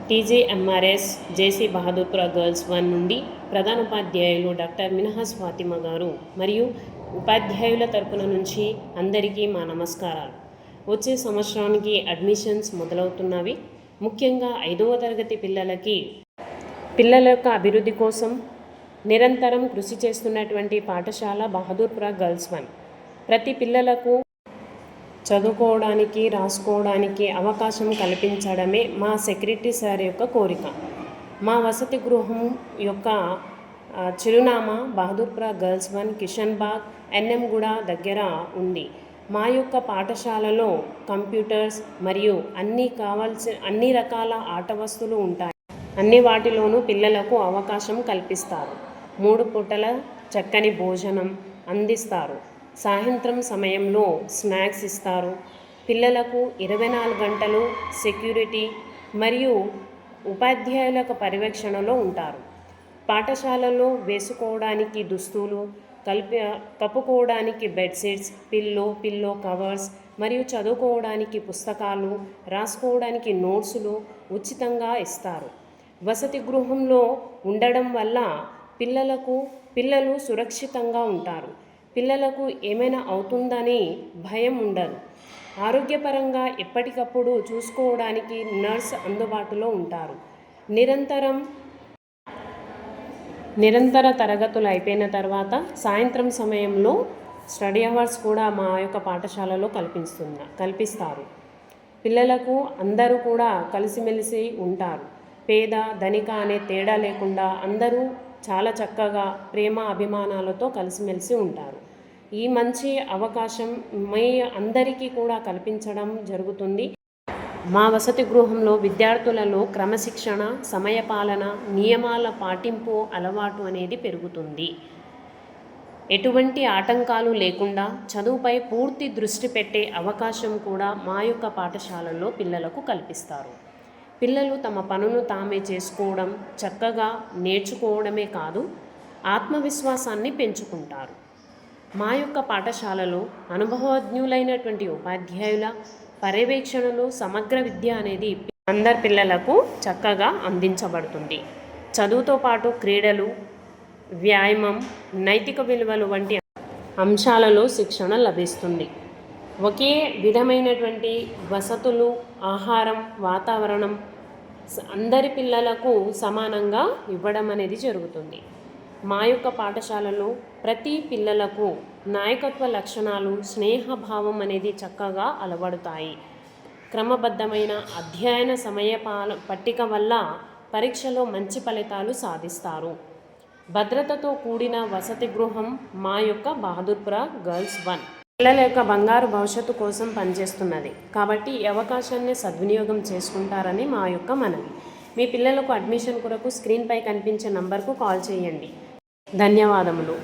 టీజీఎంఆర్ఎస్ జేసీ Bahadurpura girls 1 నుండి ప్రధానోపాధ్యాయులు doctor మినహాస్ Fatima గారు మరియు ఉపాధ్యాయుల తరపున నుంచి అందరికీ మా నమస్కారాలు. వచ్చే సంవత్సరానికి అడ్మిషన్స్ మొదలవుతున్నవి. ముఖ్యంగా 5వ తరగతి పిల్లల యొక్క అభివృద్ధి కోసం నిరంతరం కృషి చేస్తున్నటువంటి పాఠశాల బహదూర్పుర గర్ల్స్ 1. ప్రతి పిల్లలకు చదువుకోవడానికి, రాసుకోవడానికి అవకాశం కల్పించడమే మా సెక్రటరీ సార్ యొక్క కోరిక. మా వసతి గృహం యొక్క చిరునామా బహదూర్పుర గర్ల్స్ 1, కిషన్ బాగ్, ఎన్ఎంగూడ దగ్గర ఉంది. మా యొక్క పాఠశాలలో కంప్యూటర్స్ మరియు అన్ని రకాల ఆట వస్తువులు ఉంటాయి. అన్ని వాటిలోనూ పిల్లలకు అవకాశం కల్పిస్తారు. 3 పూటల చక్కని భోజనం అందిస్తారు. సాయంత్రం సమయంలో స్నాక్స్ ఇస్తారు. పిల్లలకు 24 గంటలు సెక్యూరిటీ మరియు ఉపాధ్యాయుల పర్యవేక్షణలో ఉంటారు. పాఠశాలలో వేసుకోవడానికి దుస్తులు, కప్పుకోవడానికి బెడ్షీట్స్, పిల్లో కవర్స్ మరియు చదువుకోవడానికి పుస్తకాలు, రాసుకోవడానికి నోట్సులు ఉచితంగా ఇస్తారు. వసతి గృహంలో ఉండడం వల్ల పిల్లలు సురక్షితంగా ఉంటారు. పిల్లలకు ఏమైనా అవుతుందని భయం ఉండదు. ఆరోగ్యపరంగా ఎప్పటికప్పుడు చూసుకోవడానికి నర్స్ అందుబాటులో ఉంటారు. నిరంతర తరగతులు అయిపోయిన తర్వాత సాయంత్రం సమయంలో స్టడీ అవర్స్ కూడా మా యొక్క పాఠశాలలో కల్పిస్తారు. పిల్లలకు అందరూ కూడా కలిసిమెలిసి ఉంటారు. పేద ధనిక అనే తేడా లేకుండా అందరూ చాలా చక్కగా ప్రేమ అభిమానాలతో కలిసిమెలిసి ఉంటారు. ఈ మంచి అవకాశం మీ అందరికీ కూడా కల్పించడం జరుగుతుంది. మా వసతి గృహంలో విద్యార్థులలో క్రమశిక్షణ, సమయపాలన, నియమాల పాటింపు అలవాటు అనేది పెరుగుతుంది. ఎటువంటి ఆటంకాలు లేకుండా చదువుపై పూర్తి దృష్టి పెట్టే అవకాశం కూడా మా యొక్క పాఠశాలలో పిల్లలకు కల్పిస్తారు. పిల్లలు తమ పనులు తామే చేసుకోవడం, చక్కగా నేర్చుకోవడమే కాదు, ఆత్మవిశ్వాసాన్ని పెంచుకుంటారు. మా యొక్క పాఠశాలలో అనుభవజ్ఞులైనటువంటి ఉపాధ్యాయుల పర్యవేక్షణలో సమగ్ర విద్య అనేది అందరి పిల్లలకు చక్కగా అందించబడుతుంది. చదువుతో పాటు క్రీడలు, వ్యాయామం, నైతిక విలువలు వంటి అంశాలలో శిక్షణ లభిస్తుంది. ఒకే విధమైనటువంటి వసతులు, ఆహారం, వాతావరణం అందరి పిల్లలకు సమానంగా ఇవ్వడం అనేది జరుగుతుంది. మా యొక్క పాఠశాలలో ప్రతి పిల్లలకు నాయకత్వ లక్షణాలు, స్నేహభావం అనేది చక్కగా అలవడతాయి. క్రమబద్ధమైన అధ్యయన పట్టిక వల్ల పరీక్షలో మంచి ఫలితాలు సాధిస్తారు. భద్రతతో కూడిన వసతి గృహం మా యొక్క బహదూర్పుర గర్ల్స్ 1 పిల్లల యొక్క బంగారు భవిష్యత్తు కోసం పనిచేస్తున్నది. కాబట్టి ఈ అవకాశాన్ని సద్వినియోగం చేసుకుంటారని మా యొక్క మనవి. మీ పిల్లలకు అడ్మిషన్ కొరకు స్క్రీన్పై కనిపించే నంబర్కు కాల్ చేయండి. ధన్యవాదములు.